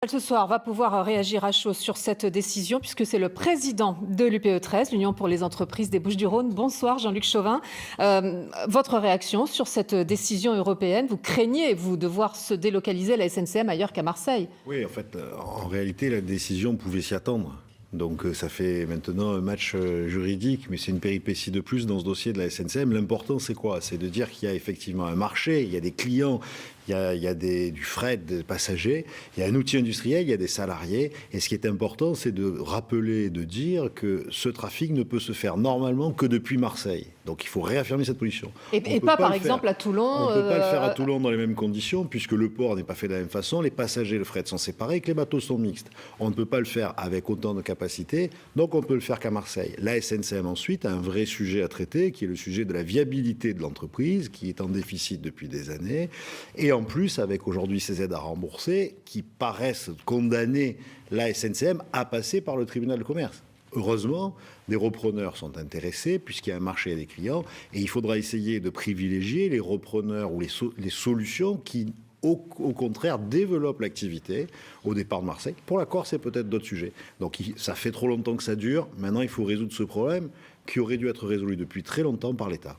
Ce soir va pouvoir réagir à chaud sur cette décision puisque c'est le président de l'UPE 13, l'Union pour les entreprises des Bouches-du-Rhône. Bonsoir Jean-Luc Chauvin. Votre réaction sur cette décision européenne? Vous craignez, vous, de voir se délocaliser la SNCM ailleurs qu'à Marseille? Oui, en fait, en réalité, la décision pouvait s'y attendre. Donc ça fait maintenant un match juridique, mais c'est une péripétie de plus dans ce dossier de la SNCM. L'important, c'est quoi? C'est de dire qu'il y a effectivement un marché, il y a des clients, il y a du fret, des passagers, il y a un outil industriel, il y a des salariés. Et ce qui est important, c'est de rappeler, de dire que ce trafic ne peut se faire normalement que depuis Marseille. Donc il faut réaffirmer cette position. Et pas par exemple à Toulon. On ne peut pas le faire à Toulon dans les mêmes conditions, puisque le port n'est pas fait de la même façon, les passagers et le fret sont séparés et que les bateaux sont mixtes. On ne peut pas le faire avec autant de capacité, donc on ne peut le faire qu'à Marseille. La SNCM ensuite a un vrai sujet à traiter, qui est le sujet de la viabilité de l'entreprise, qui est en déficit depuis des années, et en plus avec aujourd'hui ces aides à rembourser, qui paraissent condamner la SNCM à passer par le tribunal de commerce. Heureusement, des repreneurs sont intéressés puisqu'il y a un marché et des clients et il faudra essayer de privilégier les repreneurs ou les solutions qui, au contraire, développent l'activité au départ de Marseille. Pour la Corse, c'est peut-être d'autres sujets. Donc ça fait trop longtemps que ça dure. Maintenant, il faut résoudre ce problème qui aurait dû être résolu depuis très longtemps par l'État.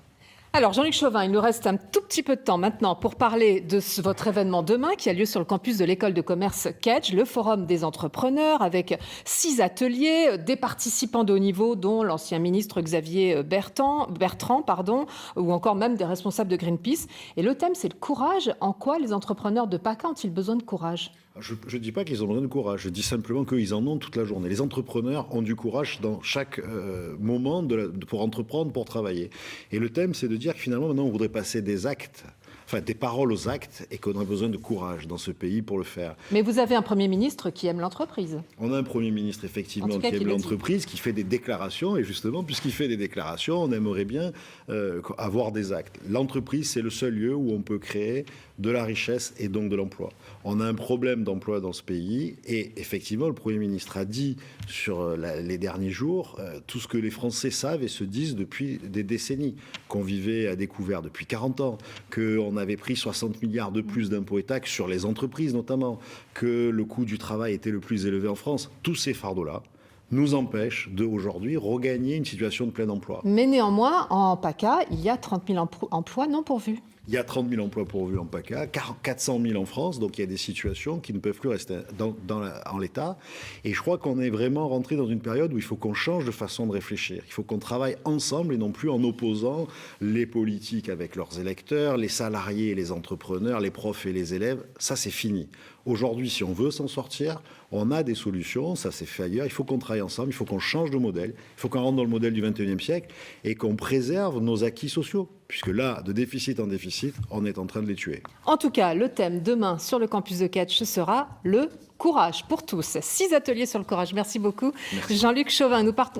Alors Jean-Luc Chauvin, il nous reste un tout petit peu de temps maintenant pour parler de votre événement demain qui a lieu sur le campus de l'école de commerce Kedge, le forum des entrepreneurs avec 6 ateliers, des participants de haut niveau dont l'ancien ministre Xavier Bertrand, ou encore même des responsables de Greenpeace. Et le thème c'est le courage. En quoi les entrepreneurs de PACA ont-ils besoin de courage ? Je ne dis pas qu'ils ont besoin de courage, je dis simplement qu'ils en ont toute la journée. Les entrepreneurs ont du courage dans chaque moment pour entreprendre, pour travailler. Et le thème, c'est de dire que finalement, maintenant, on voudrait passer des actes, enfin des paroles aux actes, et qu'on a besoin de courage dans ce pays pour le faire. Mais vous avez un Premier ministre qui aime l'entreprise. On a un Premier ministre, effectivement, qui aime l'entreprise, qui fait des déclarations, et justement, puisqu'il fait des déclarations, on aimerait bien avoir des actes. L'entreprise, c'est le seul lieu où on peut créer de la richesse et donc de l'emploi. On a un problème d'emploi dans ce pays, et effectivement, le Premier ministre a dit sur les derniers jours tout ce que les Français savent et se disent depuis des décennies, qu'on vivait à découvert depuis 40 ans, qu'on avait pris 60 milliards de plus d'impôts et taxes sur les entreprises notamment, que le coût du travail était le plus élevé en France. Tous ces fardeaux-là nous empêchent d'aujourd'hui regagner une situation de plein emploi. Mais néanmoins, en PACA, il y a 30 000 emplois non pourvus. Il y a 30 000 emplois pourvus en PACA, 400 000 en France, donc il y a des situations qui ne peuvent plus rester en l'état. Et je crois qu'on est vraiment rentré dans une période où il faut qu'on change de façon de réfléchir. Il faut qu'on travaille ensemble et non plus en opposant les politiques avec leurs électeurs, les salariés et les entrepreneurs, les profs et les élèves. Ça, c'est fini. Aujourd'hui, si on veut s'en sortir, on a des solutions, ça s'est fait ailleurs, il faut qu'on travaille ensemble, il faut qu'on change de modèle, il faut qu'on rentre dans le modèle du 21e siècle et qu'on préserve nos acquis sociaux. Puisque là, de déficit en déficit, on est en train de les tuer. En tout cas, le thème demain sur le campus de Kedge sera le courage pour tous. 6 ateliers sur le courage. Merci beaucoup. Merci. Jean-Luc Chauvin, nous partons.